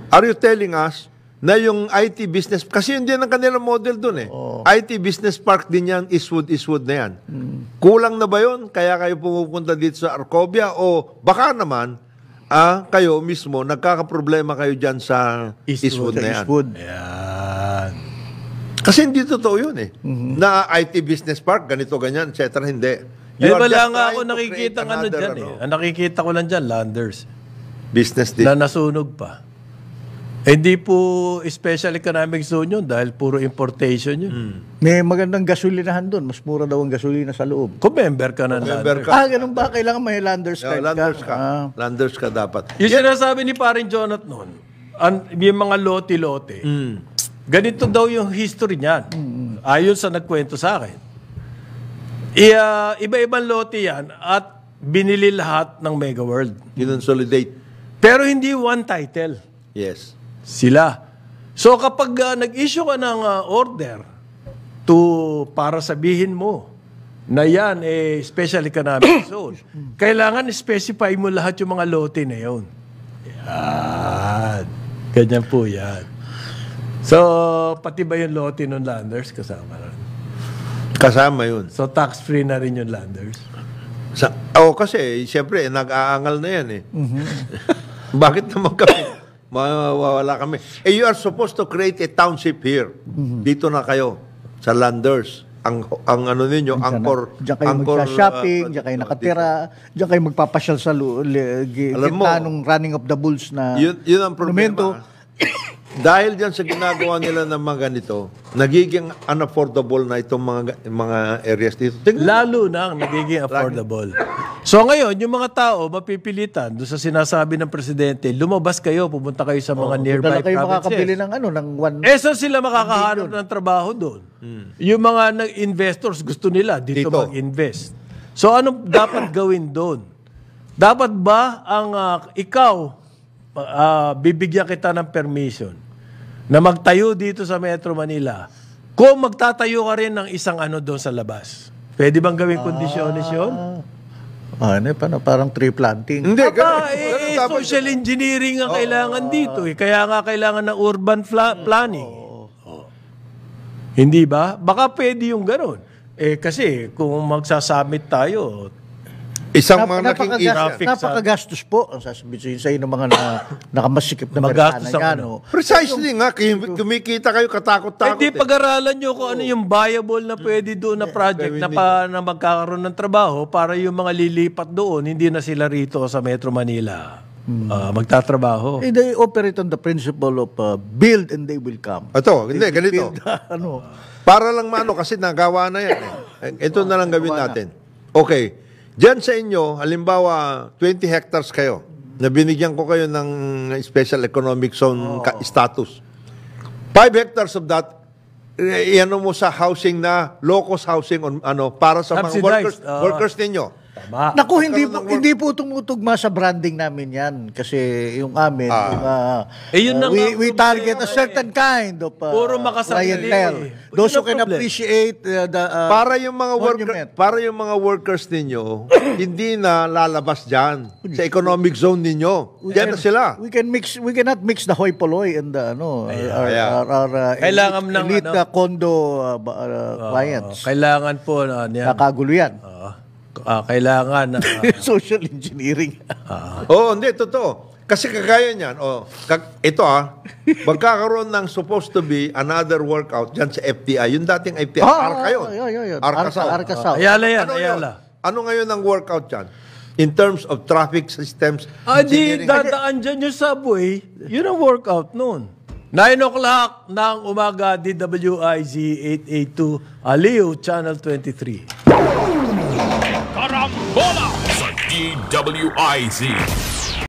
Are you telling us na yung IT business, kasi hindi ang kanilang model dun eh. IT business park din yan, Eastwood na yan. Kulang na ba yun? Kaya kayo pumupunta dito sa Arcobia? O baka naman, kayo mismo, nagkakaproblema kayo dyan sa Eastwood na yan. Yan. Kasi hindi totoo yun eh. Na IT business park, ganito, ganyan, etc. Hindi. Wala nga ako nakikita dyan eh. Ang nakikita ko lang dyan, Landers. Business din. Na nasunog pa. Hindi po special economic zone yun dahil puro importation yun. May magandang gasolinahan doon. Mas mura daw ang gasolina sa loob. Kung member ka ng Landers. Ganun ba? Kailangan may Landers card ka. Landers ka dapat. Yung sinasabi ni Paring Jonat noon, yung mga lote-lote, ganito daw yung history niyan. Ayon sa nagkwento sa akin. Iba-ibang lote yan at binili lahat ng Mega World. Kinonsolidate. Pero hindi one title. Yes. Sila. So kapag nag-issue ka ng order para sabihin mo na yan special economic zone, kailangan specify mo lahat yung mga lote na yun. Yan. Ganyan po yan. So, pati ba yung lote ng Landers kasama rin? Kasama yun. So, tax-free na rin yung Landers? Kasi, siyempre, nag-aangal na yan eh. Bakit naman kami? Mawawala kami. You are supposed to create a township here. Dito na kayo, sa Landers. Ang ano ninyo, angkor. Diyan kayo mag-shopping, diyan kayo nakatira, diyan kayo magpapasyal sa gitna ng running of the bulls na yun ang problema. dahil dyan sa ginagawa nila ng mga ganito, nagiging unaffordable na itong mga areas dito. Lalo na ang nagiging affordable. So ngayon, yung mga tao mapipilitan doon sa sinasabi ng presidente, lumabas kayo, pumunta kayo sa mga nearby Dala kayo provinces. makakabili ng ng Saan sila makakahanap ng trabaho doon? Yung mga investors gusto nila dito Dito. mag-invest. So anong dapat gawin doon? Dapat ba ang ikaw bibigyan kita ng permission na magtayo dito sa Metro Manila kung magtatayo ka rin ng isang doon sa labas? Pwede bang gawing kondisyones yun? Parang tree planting. Hindi, ganun dapat. Social engineering ang kailangan dito. Kaya nga kailangan ng urban planning. Hindi ba? Baka pwede yung ganun. Kasi kung magsasummit tayo, Isang mga naking traffic sa- Napakagastos po ang sasabihin sa inyo ng mga nakamasikip na Magastos Amerikana ang yan. Precisely nga, kumikita kayo katakot-takot. Hindi pag-aralan nyo kung ano yung viable na pwede doon na project na magkakaroon ng trabaho para yung mga lilipat doon, hindi na sila rito sa Metro Manila magtatrabaho. They operate on the principle of build and they will come. Ito, hindi, ganito. Build, Para lang kasi nagawa na yan. Ito na lang gawin natin. Okay. Diyan sa inyo, halimbawa, 20 hectares kayo, na binigyan ko kayo ng special economic zone status. 5 hectares of that, iano mo sa housing na, low-cost housing, para sa mga Subsidized. workers ninyo. Tama. Naku, hindi po tumutugma sa branding namin yan. Kasi yung amin, yun na nga we target a certain kind of Puro makasarili. clientele. Yun Those who ang can problem. appreciate the Para yung mga monument. para yung mga workers ninyo, hindi na lalabas diyan sa economic zone ninyo. Diyan na sila. We cannot mix the hoi polloi and the our Kailangan ng elite condo clients. Kailangan po Nakagulo yan. kailangan Social engineering. Hindi, totoo. Kasi kagaya niyan, ito magkakaroon ng supposed to be another workout dyan sa FTI. Yung dating FTI, Arca yun. Arca. Ayala yan, Ayala. Ano ngayon ang workout dyan? In terms of traffic systems, Di dadaan dyan yung subway, yun ang workout noon. 9 o'clock ng umaga, DWIZ 882, Aliw, Channel 23. Karambola sa DWIZ.